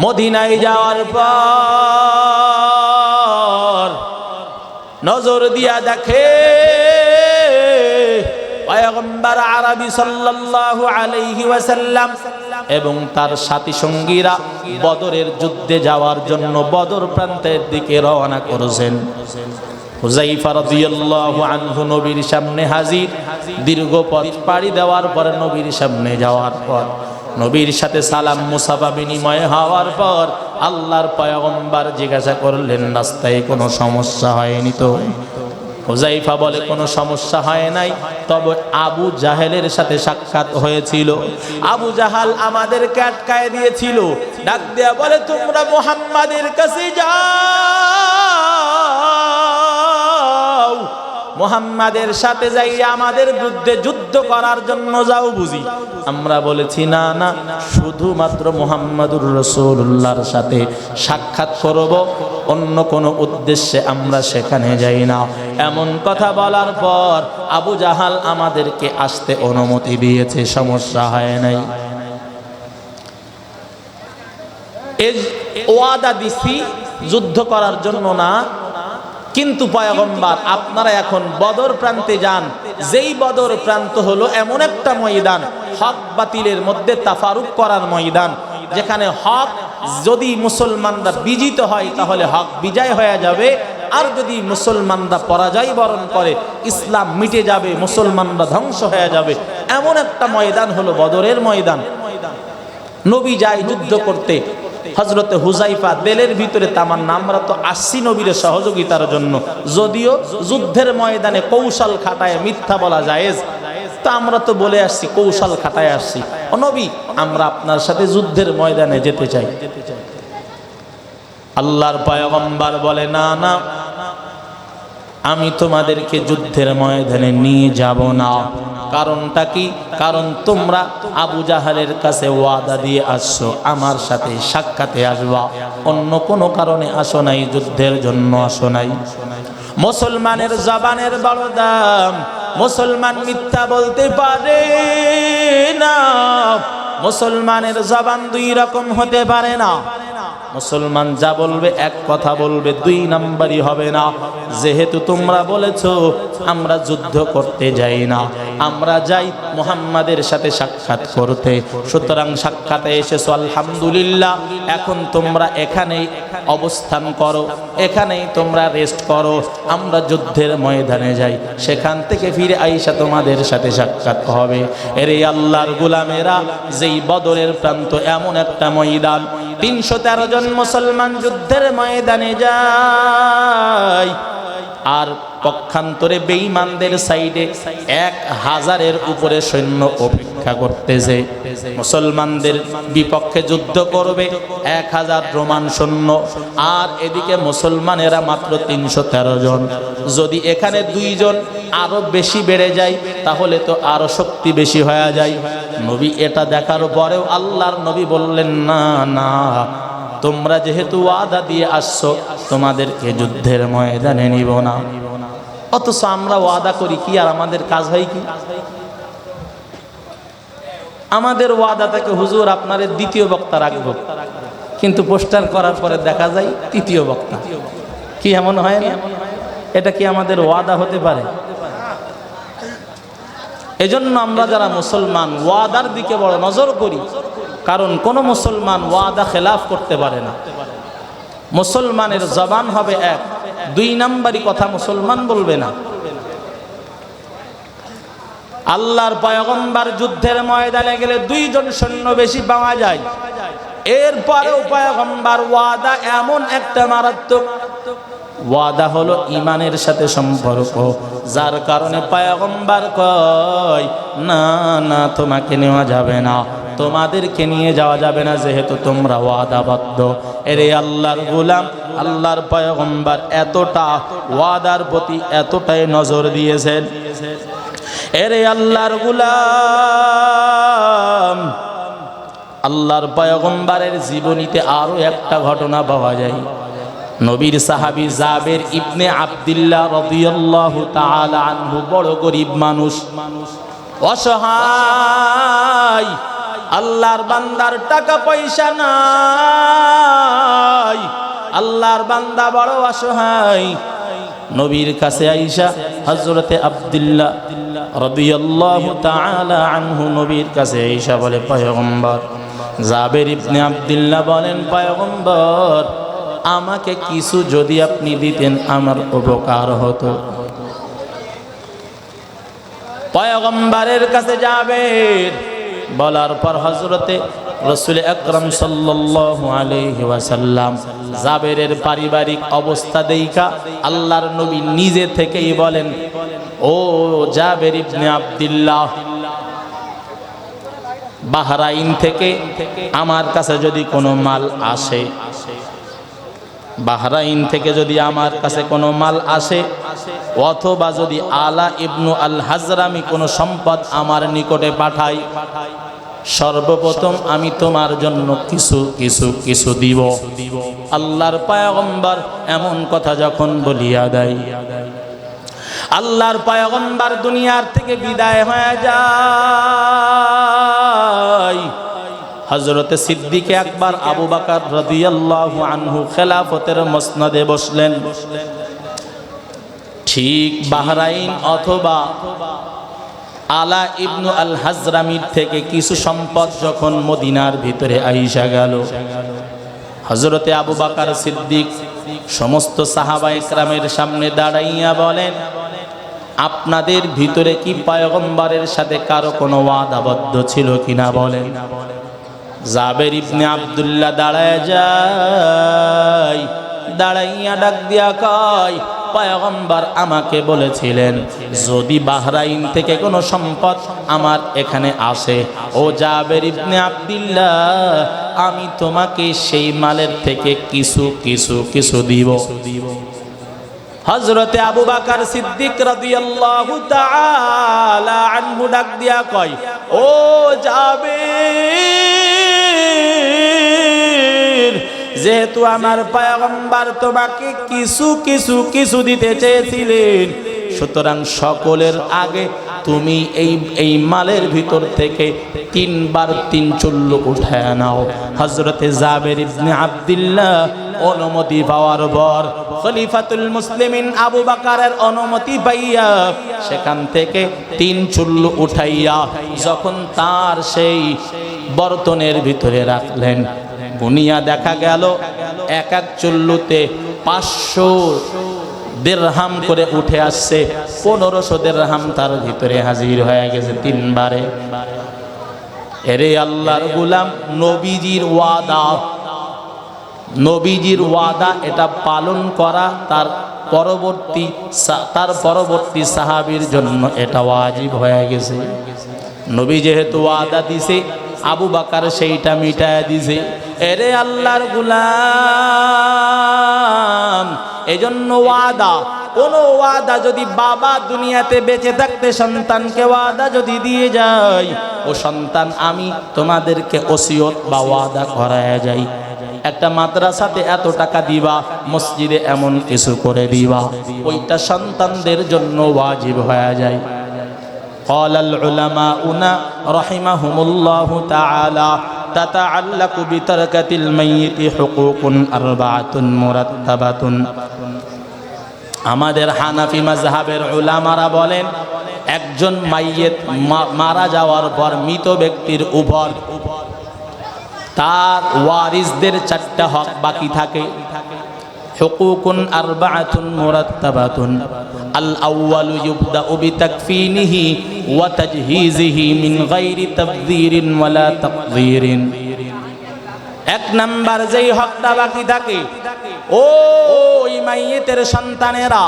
মদিনায় যাওয়ার পর নজর দিয়া দেখে পয়গম্বর আরবি সাল্লাল্লাহু আলাইহি ওয়াসাল্লাম এবং তার সাথী সঙ্গীরা বদরের যুদ্ধে যাওয়ার জন্য বদর প্রান্তের দিকে রওনা করেছেন। হুযায়ফা রাদিয়াল্লাহু আনহু নবীর সামনে হাজির। দীর্ঘ পথ পাড়ি দেওয়ার পর নবীর সামনে যাওয়ার পর নবীর সাথে সালাম মুসাফা বিনিময় হওয়ার পর আল্লাহর পয়গম্বর জিজ্ঞাসা করলেন, রাস্তায় কোনো সমস্যা হয়নি তো? হুযায়ফা বলে, কোনো সমস্যা হয় নাই, তবে আবু জাহেলের সাথে সাক্ষাৎ হয়েছিল। আবু জাহাল আমাদেরকে আটকায় দিয়েছিল। ডাক দেয়া বলে, তোমরা মুহাম্মাদের কাছে যাও, মুহাম্মাদের সাথে যাই আমাদের বিরুদ্ধে যুদ্ধ করার জন্য যাও বুঝি? আমরা বলেছি, না না, শুধুমাত্র মুহাম্মাদুর রাসূলুল্লাহর সাথে সাক্ষাৎ করব, অন্য কোনো উদ্দেশ্যে আমরা সেখানে যাই না। এমন কথা বলার পর আবু জাহাল আমাদেরকে আসতে অনুমতি দিয়েছে, সমস্যা হয় নাই। এই ওয়াদা দিছি যুদ্ধ করার জন্য না, কিন্তু পয়গম্বর আপনারা এখন বদর প্রান্তে যান। যেই বদর প্রান্ত হলো এমন একটা ময়দান, হক বাতিলের মধ্যে তাফারুক করার ময়দান, যেখানে হক যদি মুসলমানরা বিজিত হয় তাহলে হক বিজয় হয়ে যাবে, আর যদি মুসলমানরা পরাজয় বরণ করে ইসলাম মিটে যাবে, মুসলমানরা ধ্বংস হয়ে যাবে। এমন একটা ময়দান হলো বদরের ময়দান। নবী যায় যুদ্ধ করতে। হযরতে হুযায়ফা দিলের ভিতরে তামান্না, আমরা তো আসছি নবীর সহযোগিতার জন্য, যদিও যুদ্ধের ময়দানে কৌশল খাটায় মিথ্যা বলা জায়েজ, তা আমরা তো বলে আসছি কৌশল খাটায় আসছি, ও নবী আমরা আপনার সাথে যুদ্ধের ময়দানে যেতে চাই। আল্লাহর পয়গম্বর বলে, না না, আমি তোমাদেরকে যুদ্ধের ময়দানে নিয়ে যাব না। কারণটা কি? কারণ তোমরা আবু জাহালের কাছে ওয়াদা দিয়ে আসছো আমার সাথে সাক্ষাতে আসবা, অন্য কোনো কারণে আসো নাই, যুদ্ধের জন্য আসো নাই। মুসলমানের জবানের বড় দাম, মুসলমান মিথ্যা বলতে পারে না। মুসলমানের জবান দুই রকম হতে পারে না। মুসলমান যা বলবে এক কথা বলবে, দুই নাম্বারই হবে না। যেহেতু তোমরা বলেছো আমরা যুদ্ধ করতে যাই না, আমরা যাই মুহাম্মাদের সাথে সাক্ষাৎ করতে, সুতরাং সাক্ষাতে এসেছো আলহামদুলিল্লাহ, এখন তোমরা এখানেই অবস্থান করো, এখানেই তোমরা রেস্ট করো, আমরা যুদ্ধের ময়দানে যাই, সেখান থেকে ফিরে আইসা তোমাদের সাথে সাক্ষাৎ হবে। এর আল্লাহর গোলামেরা, যেই বদরের প্রান্ত এমন একটা ময়দান, ৩১৩ জন মুসলমান যুদ্ধের ময়দানে যায়, আর পক্ষান্তরে বেঈমানদের সাইডে ১০০০-এর উপরে সৈন্য অপেক্ষা করতেছে। মুসলমানদের বিপক্ষে যুদ্ধ করবে ১০০০ রোমান সৈন্য, আর এদিকে মুসলমানেরা মাত্র ৩১৩ জন। যদি এখানে ২ জন আরো বেশি বেড়ে যায় তাহলে তো আরো শক্তি বেশি হয়ে যায়। নবী এটা দেখার পরেও আল্লাহর নবী বললেন, না না, তোমরা যেহেতু ওয়াদা দিয়ে আসছো তোমাদেরকে যুদ্ধের ময়দানে নিব না। অথচ আমরা ওয়াদা করি কি, আর আমাদের কাজ হয় কি? আমাদের ওয়াদা থেকে হুজুর আপনার দ্বিতীয় বক্তা রাখবো, কিন্তু পোস্টার করার পরে দেখা যায় তৃতীয় বক্তা। কি এমন হয় না? এটা কি আমাদের ওয়াদা হতে পারে? এজন্য আমরা যারা মুসলমান ওয়াদার দিকে বড় নজর করি, কারণ কোন মুসলমান ওয়াদা খেলাফ করতে পারে না। মুসলমানের জবান হবে এক, ২ নাম্বারি কথা মুসলমান বলবে না। আল্লাহর পয়গম্বর যুদ্ধের ময়দানে গেলে ২ জন সৈন্য বেশি পাওয়া যায়, এরপরেও পয়গম্বর ওয়াদা এমন একটা মারাত্মক ওয়াদা হলো ইমানের সাথে সম্পর্ক, যার কারণে পয়গম্বর কয়, না না, তোমাকে নেওয়া যাবে না, তোমাদেরকে নিয়ে যাওয়া যাবে না, যেহেতু তোমরা ওয়াদাবদ্ধ। এরে আল্লাহর গোলাম, আল্লাহর পয়গম্বর এতটা ওয়াদার প্রতি এতটাই নজর দিয়েছেন। এরে আল্লাহর গোলাম, আল্লাহর পয়গম্বরের জীবনীতে আরো একটা ঘটনা পাওয়া যায়। নবীর সাহাবী জাবের ইবনে আব্দুল্লাহ রাদিয়াল্লাহু তাআলা আনহু বড় গরীব মানুষ, অসহায়, আল্লাহর বান্দার টাকা পয়সা নাই, আল্লাহর বান্দা বড় অসহায়। নবীর কাছে আয়েশা হযরতে আব্দুল্লাহ রাদিয়াল্লাহু তাআলা আনহু নবীর কাছে আয়েশা বলে, পয়গম্বর, জাবের ইবনে আব্দুল্লাহ বলেন, পয়গম্বর আমাকে কিছু যদি আপনি দিতেন আমার উপকার হতো। পয়গম্বরের কাছে জাবের বলার পর হযরতে রাসূল আকরাম সাল্লাল্লাহু আলাইহি ওয়াসাল্লাম জাবেরের পারিবারিক অবস্থা দেইখা আল্লাহর নবী নিজে থেকেই বলেন, ও জাবের ইবনে আব্দুল্লাহ, বাহরাইন থেকে আমার কাছে যদি কোনো মাল আসে, বাহরাইন থেকে যদি আমার কাছে কোনো মাল আসে, অথবা যদি আলা ইবনু আল হাজরামি কোনো সম্পদ আমার নিকটে পাঠায়, সর্বপ্রথম আমি তোমার জন্য কিছু দিব। আল্লাহর পয়গম্বর এমন কথা যখন বলিয়া দেয়, আল্লাহর পয়গম্বর দুনিয়ার থেকে বিদায় হয়ে যায়। হযরতে সিদ্দিক আকবর আবু বকর রাদিয়াল্লাহু আনহু খেলাফতের মসনদে বসলেন। ঠিক বাহরাইন অথবা আলা ইবনু আল হাজরামির থেকে কিছু সম্পদ যখন মদিনার ভিতরে আইসা গেল, হযরতে আবু বকর সিদ্দিক সমস্ত সাহাবা ইকরামের সামনে দাঁড়াইয়া বলেন, আপনাদের ভিতরে কি পয়গম্বরের সাথে কারো কোনো ওয়াদাবদ্ধ ছিল কিনা বলেন। জাবের ইবনে আব্দুল্লাহ দাঁড়ায় যায়, দাঁড়াইয়া ডাক দিয়া কয়, পয়গম্বর আমাকে বলেছিলেন যদি বাহরাইন থেকে কোনো সম্পদ আমার এখানে আসে, ও জাবের ইবনে আব্দুল্লাহ, আমি তোমাকে সেই মালের থেকে কিছু দিব। হযরতে আবু বকর সিদ্দিক রাদিয়াল্লাহু তাআলা আনহু ডাক দিয়া কয়, ও জাবের, যেহেতু আমার পয়গম্বর তোমাকে কিছু দিতে চেয়েছিলেন, সুতরাং সকলের আগে তুমি এই মালের ভিতর থেকে 3 বার 3 চুল্লু উঠায় নাও। হযরতে জাবের ইবনে আব্দুল্লাহ অনুমতি পাওয়ার পর খলিফাতুল মুসলিমিন আবু বকরের অনুমতি পাইয়া সেখান থেকে 3 চুল্লু উঠাইয়া যখন তার সেই বর্তনের ভিতরে রাখলেন, গুনিয়া দেখা গেল এক এক চুল্লুতে 500 দিরহাম করে উঠে আসছে। 1500 দিরহাম তার ভিতরে হাজির হয়ে গেছে 3 বারে। এরে আল্লাহর গোলাম, নবীজির ওয়াদা এটা পালন করা তার পরবর্তী সাহাবীর জন্য এটা ওয়াজিব হয়ে গেছে। নবী যেহেতু ওয়াদা দিছে, আবু বকর সেইটা মিটায় দিছে। এরে আল্লাহর গোলাম, এজন্য কোনো ওয়াদা যদি বাবা দুনিয়াতে বেঁচে থাকতে সন্তানকে ওয়াদা যদি দিয়ে যায়, ও সন্তান আমি তোমাদেরকে ওসিয়ত বা ওয়াদা করায় যাই, একটা মাদ্রাসাতে এত টাকা দিবা, মসজিদে এমন কিছু করে দিবা, ওইটা সন্তানদের জন্য ওয়াজিব হয়ে যায়। قال العلماء رحمهم الله تعالى تتعلق بتركة الميت حقوق 4 مرتبة। আমাদের হানাফি মাযহাবের উলামারা বলেন, একজন মাইয়িত মারা যাওয়ার পর মৃত ব্যক্তির উপর তার ওয়ারিসদের 4টা হক বাকি থাকে। হুকুকুন 4 মুরাত্তাবাতুন। আল আউয়ালু ইবদাউ বিতাকফিনিহি ওয়া তাজহিজিহি মিন গায়রি তাবযীরিন ওয়ালা তাকযীরিন। 1 নাম্বার যেই হকটা বাকি থাকে, ওই মাইয়িতের সন্তানেরা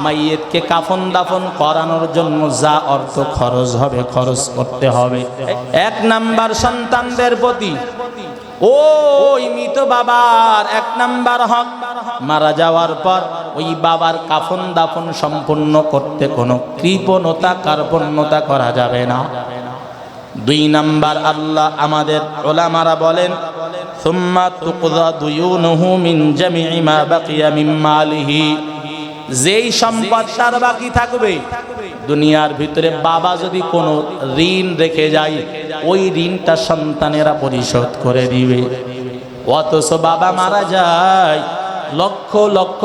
মাইয়িতকে কাফন দাফন করানোর জন্য যা অর্থ খরচ হবে খরচ করতে হবে। 1 নাম্বার সন্তানদের প্রতি ওই মৃত বাবার 1 নাম্বার হক, মারা যাওয়ার পর ওই বাবার কাফন দাফন সম্পূর্ণ করতে কোনো কৃপণতা কার্পণ্যতা করা যাবে না। 2 নাম্বার, আল্লাহ আমাদের উলামারা বলেন, সুম্মা তুকযা দুয়ুনুহু মিন জামি'i মা বাকিয়া মিন মালিহি। যেই সম্পদ তার বাকি থাকবে, দুনিয়ার ভিতরে বাবা যদি কোনো ঋণ রেখে যায়, ওই ঋণটা সন্তানেরা পরিশোধ করে দিবে। অথচ বাবা মারা যায়, লক্ষ লক্ষ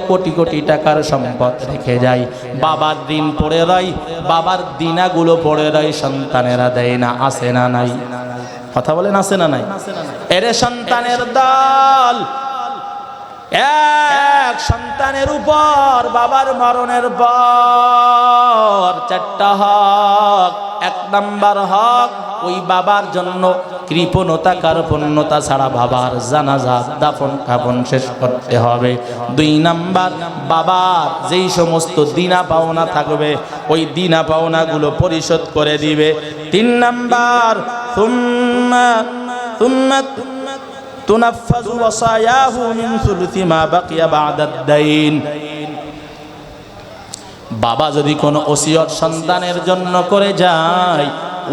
কোটি কোটি টাকার সম্পদ রেখে যায়, বাবার ঋণ পড়ে রয়, বাবার দিনাগুলো পড়ে রয়, সন্তানেরা দেয় না। আছে না নাই? কথা বলেন, আছে না নাই? এরে সন্তানের দল, এক সন্তানের উপর বাবার মরণের পর চারটা হক। এক নাম্বার হক, ওই বাবার জন্য কৃপণতা কার্পণ্যতা ছাড়া বাবার জানাজা দাফন কাফন শেষ করতে হবে। দুই নাম্বার, বাবার যেই সমস্ত দিনা পাওনা থাকবে ওই দিনা পাওনাগুলো পরিশোধ করে দিবে। তিন নাম্বার, তুনাফাযু ওয়াসায়াহু মিন সুলুসি মা বাকিয়া বা'দাদ দাইন। বাবা যদি কোনো ওসিয়ত সন্তানের জন্য করে যায়,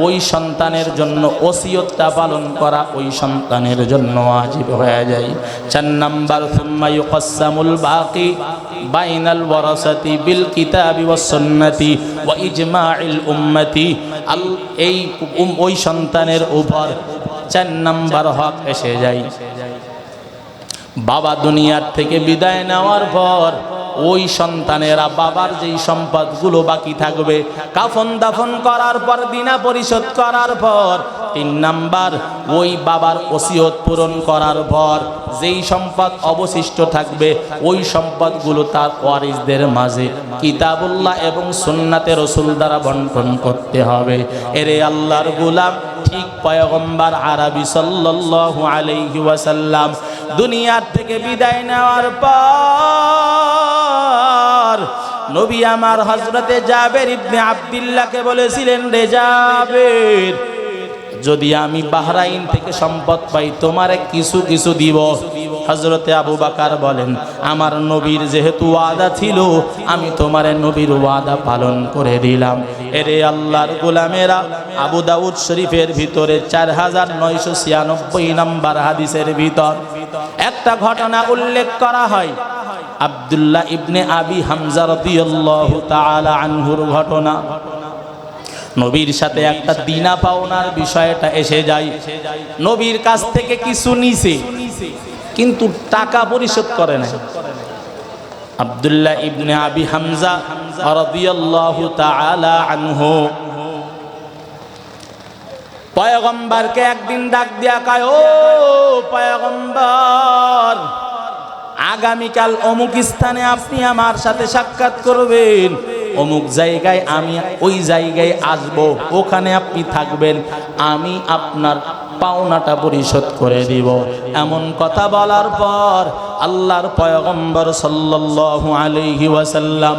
ওই সন্তানের জন্য ওসিয়তটা পালন করা ওই সন্তানের জন্য ওয়াজিব হয়ে যায়। চার নাম্বার, সুম্মা ইউকাসসামুল বাকি বাইনাল ওয়ারাসাতি বিল কিতাবি ওয়াস সুন্নতি ওয়া ইজমাইল উম্মতি। এই ওই সন্তানের উপর চার নাম্বার হক এসে যায়। বাবা দুনিয়ার থেকে বিদায় নেওয়ার পর ওই সন্তানেরা বাবার যেই সম্পদগুলো বাকি থাকবে, কাফন দাফন করার পর, দিনা পরিশোধ করার পর, তিন নাম্বার, ওই বাবার ওসিয়ত পূরণ করার পর যেই সম্পদ অবশিষ্ট থাকবে ওই সম্পদগুলো তার ওয়ারিসদের মাঝে কিতাবুল্লাহ এবং সুন্নাতে রাসূল দ্বারা বন্টন করতে হবে। এরে আল্লাহর গোলাম, ঠিক পয়গম্বর আরবি সাল্লাল্লাহু আলাইহি ওয়াসাল্লাম দুনিয়ার থেকে বিদায় নেওয়ার পর নবী আমার হযরতে জাবের ইবনে আব্দুল্লাহকে বলেছিলেন, রে জাবের, যদি আমি বাহরাইন থেকে সম্পদ পাই তোমারে কিছু কিছু দিব। হযরতে আবু বকর বলেন, আমার নবীর যেহেতু ওয়াদা ছিল আমি তোমারে নবীর ওয়াদা পালন করে দিলাম। এরে আল্লাহর গোলামেরা, আবু দাউদ শরীফের ভিতরে 4996 নম্বর হাদিসের ভিতর একটা ঘটনা উল্লেখ করা হয়। আব্দুল্লাহ ইবনে আবি হামজা রাদিয়াল্লাহু তাআলা আনহুর ঘটনা। নবীর সাথে একটা দিনা পাওনার বিষয়টা এসে যায়। নবীর কাছ থেকে কিছু নিছে কিন্তু টাকা পরিশোধ করে না। আব্দুল্লাহ ইবনে আবি হামজা রাদিয়াল্লাহু তাআলা আনহু পয়গম্বরকে একদিন ডাক দিয়া কয়, ও পয়গম্বর, আগামীকাল অমুক স্থানে আপনি আমার সাথে সাক্ষাৎ করবেন, অমুক জায়গায় আমি ওই জায়গায় আসব, ওখানে আপনি থাকবেন, আমি আপনার পাওনাটা পরিশোধ করে দিব। এমন কথা বলার পর আল্লাহর পয়গম্বর সাল্লাল্লাহু আলাইহি ওয়াসাল্লাম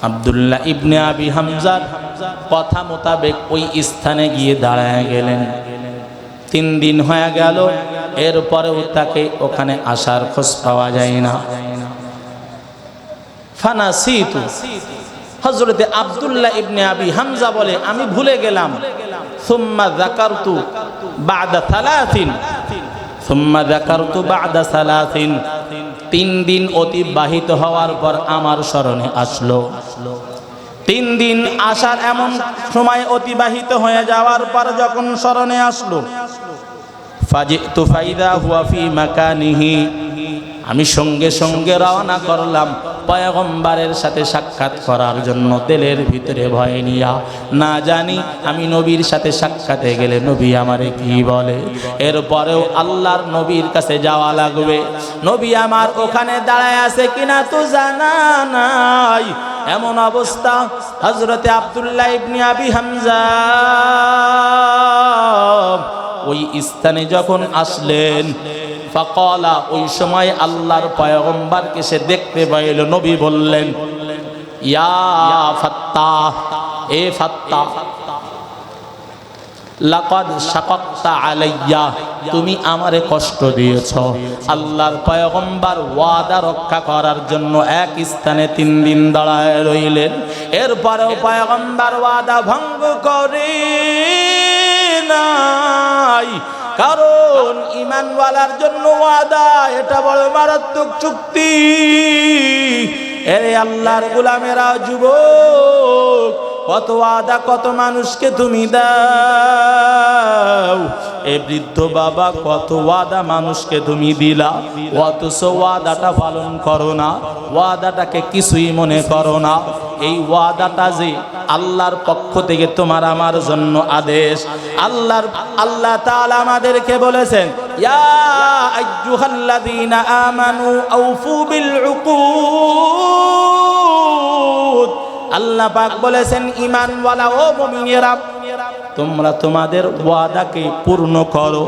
আব্দুল্লাহ ইবনে আবি হামজার কথা মোতাবেক ওই স্থানে গিয়ে দাঁড়ায় গেলেন। 3 দিন হয়ে গেল, এরপরেও তাকে ওখানে আসার খোঁজ পাওয়া যায় না। ফানাসিতু, হযরতে আব্দুল্লাহ ইবনে আবি হামজা বলে, আমি ভুলে গেলাম। সুম্মা যাকারতু বা'দা 3 দিন অতিবাহিত হওয়ার পর আমার স্মরণে আসলো। 3 দিন আসার এমন সময় অতিবাহিত হয়ে যাওয়ার পর যখন স্মরণে আসলো, ফাজিতু ফাইদা হুয়া ফি মাকানিহি, আমি সঙ্গে সঙ্গে রওনা করলাম পয়গম্বরের সাথে সাক্ষাৎ করার জন্য। দিলের ভিতরে ভয় নিয়া, না জানি আমি নবীর সাথে সাক্ষাতে গেলে নবী আমারে কি বলে। এরপরেও আল্লাহর নবীর কাছে যাওয়া লাগবে। নবী আমার ওখানে দাঁড়ায় আছে কিনা তো জানা নাই। এমন অবস্থা হযরতে আব্দুল্লাহ ইবনে আবি হামজা ওই স্থানে যখন আসলেন, ফাকালা, ওই সময় আল্লাহর পয়গম্বরকে সে দেখতে পাইল। নবী বললেন, ইয়া ফাত্তাহ, এ ফাত্তাহ, লাকাদ শাকাক্তা আলাইয়া, তুমি আমারে কষ্ট দিয়েছ। আল্লাহর পয়গম্বর ওয়াদা রক্ষা করার জন্য এক স্থানে 3 দিন দাঁড়ায় রইলেন। এরপরেও পয়গম্বর ওয়াদা ভঙ্গ করে নাই, কারণ ঈমানওয়ালার জন্য ওয়াদা এটা বড় মারাত্মক চুক্তি। এরে আল্লাহর গোলামেরা, যুবক, কত ওয়াদা কত মানুষকে তুমি দাও। এ বৃদ্ধ বাবা কত ওয়াদা মানুষকে তুমি দিলা, অথচ ওয়াদাটা পালন করো না, ওয়াদাটাকে কিছুই মনে করো না। এই ওয়াদাটা যে আল্লাহর পক্ষ থেকে তোমার আমার জন্য আদেশ। আল্লাহ তাআলা আমাদেরকে বলেছেন, ইয়া আইয়ুহাল্লাযীনা আমানু আউফু বিল উকুদ। আল্লাহ পাক বলেছেন, ঈমানওয়ালা ও মুমিনেরা, তোমরা তোমাদের ওয়াদাকে পূর্ণ করো।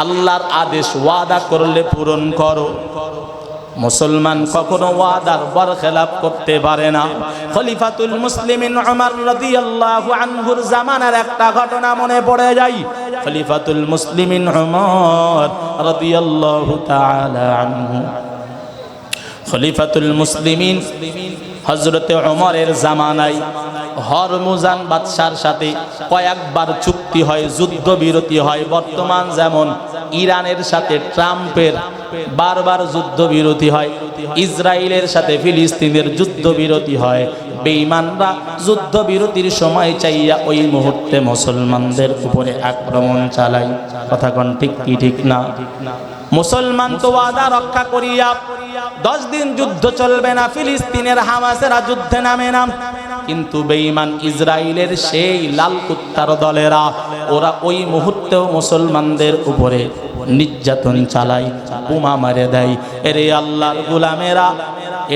আল্লাহর আদেশ ওয়াদা করলে পূরণ করো। মুসলমান কখনো ওয়াদার বরখেলাপ করতে পারে না। খলিফাতুল মুসলিমিন ওমর রাদিয়াল্লাহু আনহুর জামানার একটা ঘটনা মনে পড়ে যায়। খলিফাতুল মুসলিমিন ওমর রাদিয়াল্লাহু তাআলা আনহু, খলিফাতুল মুসলিমিন হযরতে ওমরের জামানায় হরমুজান বাদশার সাথে কয়েকবার চুক্তি হয়, যুদ্ধবিরতি হয়। বর্তমান যেমন ইরানের সাথে ট্রাম্পের বারবার যুদ্ধবিরতি হয়, ইসরায়েলের সাথে ফিলিস্তিনের যুদ্ধবিরতি হয়। বেঈমানরা যুদ্ধবিরতির সময় চাইয়া ওই মুহূর্তে মুসলমানদের উপরে আক্রমণ চালায়। কথা কোন ঠিক কি ঠিক না? মুসলমান তো ওয়াদা রক্ষা করিয়া 10 দিন যুদ্ধ চলবে না, ফিলিস্তিনের হামাসেরা যুদ্ধে নামে না। কিন্তু বেঈমান ইসরায়েলের সেই লাল কুত্তার দলেরা ওরা ওই মুহূর্তেও মুসলমানদের উপরে নির্যাতন চালায়, বোমা মারে দেয়। এরে আল্লাহর গোলামেরা,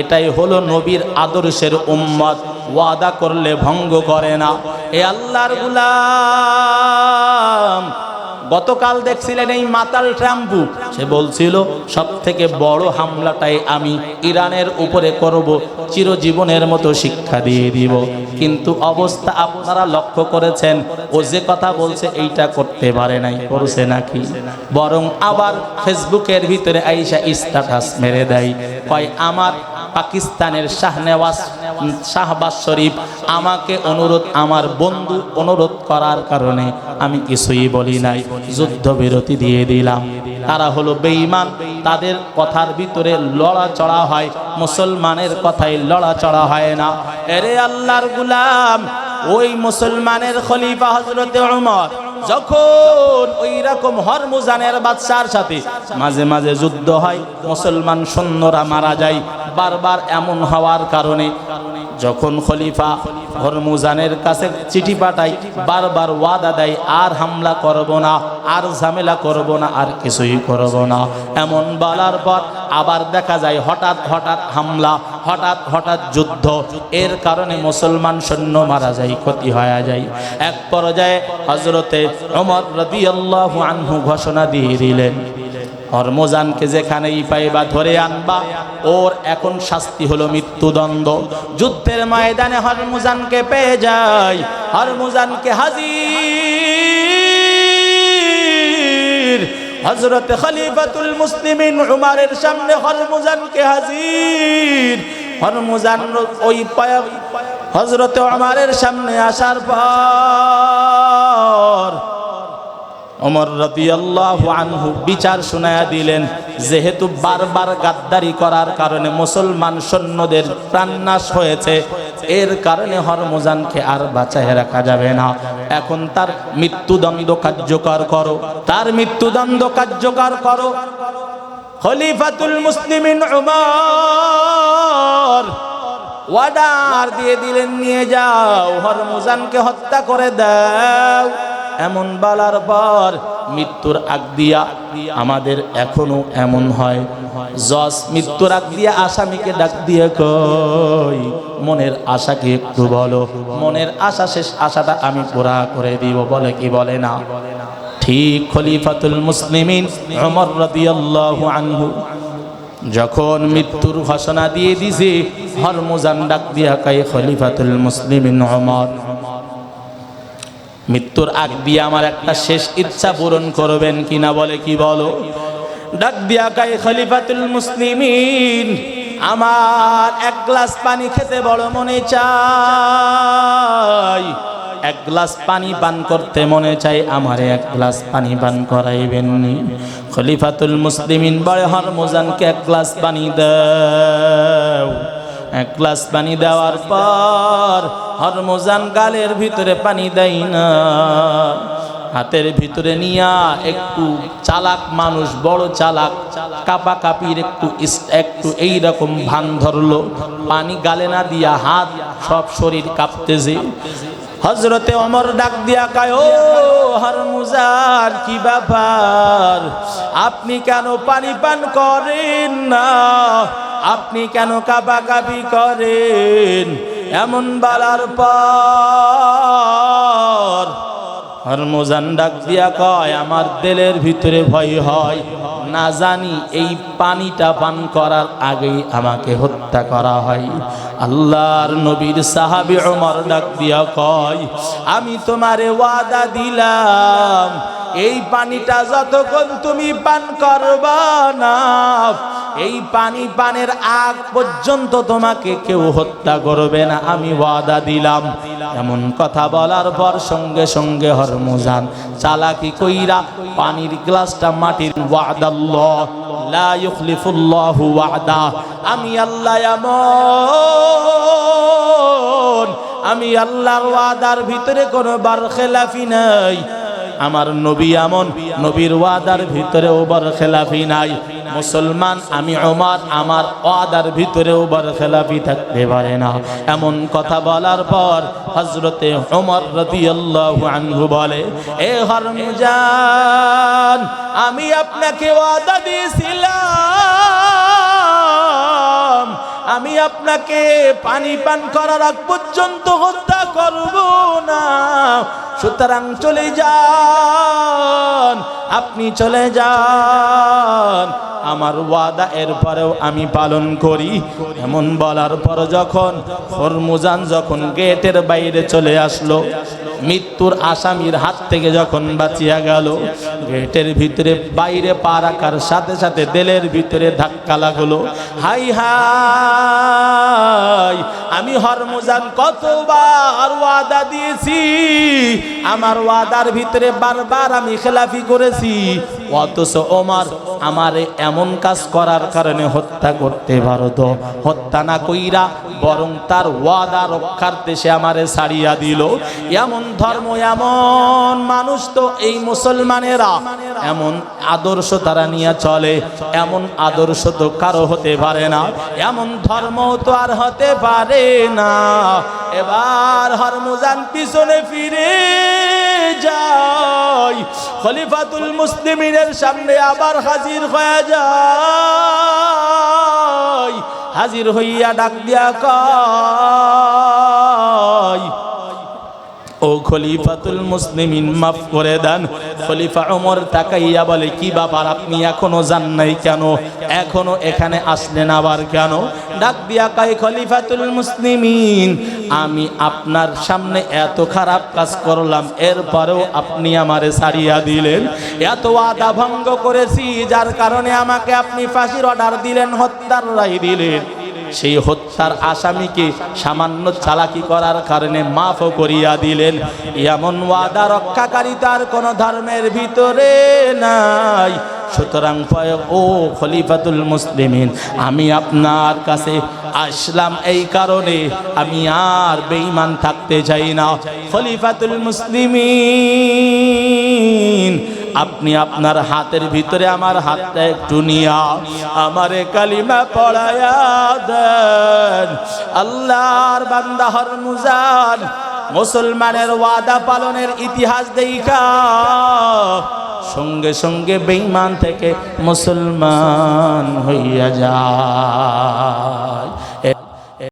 এটাই হলো নবীর আদর্শের উম্মত, ওয়াদা করলে ভঙ্গ করে না। এ আল্লাহর গোলাম, গতকাল দেখছিলেন এই মাতাল ট্রাম্প, সে বলছিল সব থেকে বড় হামলাটাই আমি ইরানের উপরে করব, চিরজীবনের মতো শিক্ষা দিয়ে দিব। কিন্তু অবস্থা আপনারা লক্ষ্য করেছেন, ও যে কথা বলছে এইটা করতে পারে নাই, করছে নাকি? বরং আবার ফেসবুকের ভিতরে আইসা স্ট্যাটাস মেরে দেয়, কয় আমার পাকিস্তানের শাহবাজ শরীফ আমাকে আমার বন্ধু অনুরোধ করার কারণে আমি কিছুই বলি নাই, যুদ্ধবিরতি দিয়ে দিলাম। তারা হলো বেঈমান, তাদের কথার ভিতরে লড়াচড়া হয়, মুসলমানের কথায় লড়াচড়া হয় না। এরে আল্লাহর গোলাম, ওই মুসলমানের খলিফা হযরতে ওমর যখন ওই রকম হরমুজানের বাদশার সাথে মাঝে মাঝে যুদ্ধ হয়, মুসলমান সৈন্যরা মারা যায়। বারবার এমন হওয়ার কারণে যখন খলিফা হরমুজানের কাছে চিঠি পাঠায়, বারবার ওয়াদা দেয়, আর হামলা করব না, আর ঝামেলা করব না, আর কিছুই করব না। এমন বলার পর আবার দেখা যায় হঠাৎ হঠাৎ হামলা, হঠাৎ হঠাৎ যুদ্ধ। এর কারণে মুসলমান সৈন্য মারা যায়, ক্ষতি হয়ে যায়। এক পর্যায়ে হযরতে ওমর রাদিয়াল্লাহু আনহু ঘোষণা দিয়ে দিলেন, হরমুজানকে যেখানেই পাইবা ধরে আনবা, ওর এখন শাস্তি হলো মৃত্যুদণ্ড। যুদ্ধের ময়দানে হরমুজানকে পেয়ে যায়, হরমুজানকে হাজির। হযরত খলিফাতুল মুসলিমিন উমরের সামনে হরমুজানকে হাজির। হরমুজান ওই হযরত উমরের সামনে আসার পর ওমর রাদিয়াল্লাহু আনহু বিচার শোনায়া দিলেন, যেহেতু বারবার গাদ্দারি করার কারণে মুসলমান সৈন্যদের প্রাণনাশ হয়েছে, এর কারণে হরমুজানকে আর বাঁচায় রাখা যাবে না। এখন তার মৃত্যুদণ্ড কার্যকর করো, তার মৃত্যুদণ্ড কার্যকর করো। খলিফাতুল মুসলিমিন উমর ওয়ার্ডার দিয়ে দিলেন, নিয়ে যাও, হরমুজানকে হত্যা করে দাও। এমন বলার পর মৃত্যুর আগ দিয়া, আমাদের এখনো এমন হয়, জজ মৃত্যুর আগ দিয়া আসামিকে ডাক দিয়ে কই, মনের আশা কি একটু বলো, মনের আশা শেষ আশাটা আমি পুরা করে দিব, বলে কি বলে না? ঠিক খলিফাতুল মুসলিমিন ওমর রাদিয়াল্লাহু আনহু যখন মৃত্যুর ঘোষণা দিয়ে দিছে, হরমুজান ডাক দিয়া কয়, খলিফাতুল মুসলিমিন ওমর, মৃত্যুর আগ দিয়ে আমার একটা শেষ ইচ্ছা পূরণ করবেন কিনা, বলে কি বলো? ডাক দিয়া কয়, খলিফাতুল মুসলিমিন, আমার এক গ্লাস পানি খেতে বড় মনে চাই, এক গ্লাস পানি পান করতে মনে চাই, আমারে এক গ্লাস পানি পান করাইবেন নি? খলিফাতুল মুসলিমিন বলে, হরমুজানকে এক গ্লাস পানি দাও। এক গ্লাস পানি দেওয়ার পর হরমুজান গালের ভিতরে পানি দেয় না, হাতের ভিতরে নিয়া একটু চালাক মানুষ, বড় চালাক, কাপা কাপির একটু এইরকম ভান ধরলো, পানি গালে না দিয়া হাত সব শরীর কাঁপতেছে। হযরতে ওমর ডাক দিয়া কয়, ও হরমুজান, কি ব্যাপার? আপনি কেন পানি পান করেন না? আপনি কেন কাঁপাকাঁপি করেন? এমন বলার পর হরমুজান ডাক দিয়া কয়, আমার দিলের ভিতরে ভয় হয়, না জানি এই পানিটা পান করার আগেই আমাকে হত্যা করা হয়। আল্লাহর নবীর সাহাবী ওমর ডাক দিয়া কয়, আমি তোমারে ওয়াদা দিলাম, এই পানিটা যতক্ষণ তুমি পান করবা না, এই পানি পানের আগ পর্যন্ত তোমাকে কেউ হত্যা করবে না, আমি ওয়াদা দিলাম। এমন কথা বলার পর সঙ্গে সঙ্গে হরমুজান চালাকি কইরা পানির গ্লাসটা মাটির, ওয়াদাল্লাহ লা ইউখলিফুল্লাহু ওয়াদা, আমি আল্লাহ এমন, আমি আল্লাহর ওয়াদার ভিতরে কোনো বারখেলাফি নাই। আমার নবী এমন, নবীর ওয়াদার ভিতরেও বারখেলাফি নাই। মুসলমান আমি ওমর, আমার ওয়াদার ভিতরেও বারখেলাফি থাকতে পারে না। এমন কথা বলার পর হযরতে ওমর রাদিয়াল্লাহু আনহু বলে, এ হরমুজান, আমি আপনাকে ওয়াদা দিয়েছিলাম, আমি আপনাকে পানি পান করার আগ পর্যন্ত হত্যা করব না, সুতরাং চলে যান, আপনি চলে যান, আমার ওয়াদা এরপরেও আমি পালন করি। এমন বলার পর যখন হরমুজান যখন গেটের বাইরে চলে আসলো, মৃত্যুর আসামির হাত থেকে যখন বাঁচিয়া গেল, গেটের ভিতরে বাইরে পা রাখার সাথে সাথে দিলের ভিতরে ধাক্কা লাগলো। হাই হাই, আমি হরমুজান কতবার ওয়াদা দিয়েছি, আমার ওয়াদার ভিতরে বারবার আমি খেলাফি করেছি, অথচ ওমর আমারে এমন কাজ করার কারণে হত্যা করতে পারত, হত্যা না কইরা বরং তার ওয়াদা রক্ষার দেশে আমারে ছাড়িয়া দিল। এমন ধর্ম, এমন মানুষ তো এই মুসলমানেরা, এমন আদর্শ তারা নিয়ে চলে, এমন আদর্শ তো কারো হতে পারে না, এমন ধর্ম তো আর হতে পারে না। এবার হরমুজান পিছনে ফিরে যায়, খলিফাতুল মুসলিমিনের সামনে আবার হাজির হয়ে যায়। হাজির হইয়া ডাক দিয়া কয়, ও খলিফাতুল মুসলিমিন, মাফ করে দেন। খলিফা ওমর তাকাইয়া বলে, কি ব্যাপার, আপনি এখনো যান নাই কেন? এখনো এখানে আসলেন আবার কেন? ডাক দিয়া কয়, খলিফাতুল মুসলিমিন, আমি আপনার সামনে এত খারাপ কাজ করলাম, এরপরেও আপনি আমারে ছাড়িয়া দিলেন। এত ওয়াদা ভঙ্গ করেছি, যার কারণে আমাকে আপনি ফাঁসির অর্ডার দিলেন, হত্যার রায় দিলেন। সেই হত্যার আসামিকে সামান্য চালাকি করার কারণে মাফও করিয়া দিলেন। এমন ওয়াদা রক্ষাকারী তার কোন ধর্মের ভিতরে নাই। সুতরাং ও খলিফাতুল মুসলিমিন, আমি আপনার কাছে আসলাম এই কারণে, আমি আর বেঈমান থাকতে চাই না। খলিফাতুল মুসলিমিন, আপনি আপনার হাতের ভিতরে আমার হাতটা একটু নিয়া আমারে কালিমা পড়ায়া দেন। আল্লাহর বান্দা হরমুজান মুসলমানের ওয়াদা পালনের ইতিহাস দেখা সঙ্গে সঙ্গে বেঈমান থেকে মুসলমান হইয়া যায়।